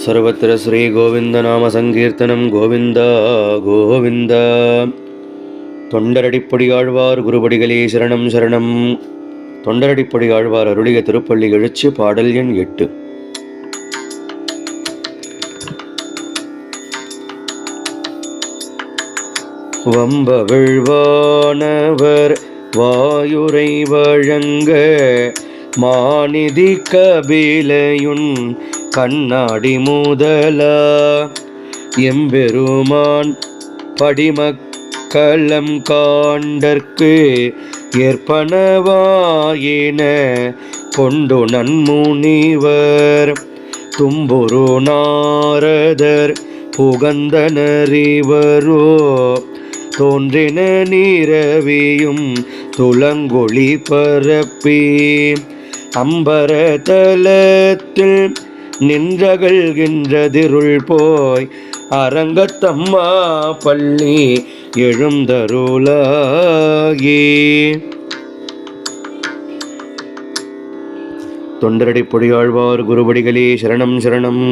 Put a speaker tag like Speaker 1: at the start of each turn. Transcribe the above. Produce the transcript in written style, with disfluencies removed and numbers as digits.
Speaker 1: सर्वत्र श्री गोविंद नाम संकीर्तनम गोविंद गोविंद தொண்டரடிப்பொடியாழ்வார் குருபடிகளே சரணம் சரணம். தொண்டரடிப்பொடியாழ்வார் அருளிய திருப்பள்ளி எழுச்சி பாடல் எண் 8. வம்பவிழ்வானவர் வாயுரை வழங்க மாநிதி கபிலையுன் கண்ணாடி முதலா எம்பெருமான் படிமக்களம் காண்டற்கு ஏற்பனவாயின கொண்டு நன்முனிவர் தும்புரு நாரதர் புகந்தனறிவரோ தோன்றின நீரவியும் துலங்கொளி பரப்பி அம்பரதலத்தில் நின்றகழ்கின்றதிருள் போய் அரங்கத்தம்மா பள்ளி எழுந்தருளாகி. தொண்டரடிப்பொடியாழ்வார் குருபடிகளே சரணம் சரணம்.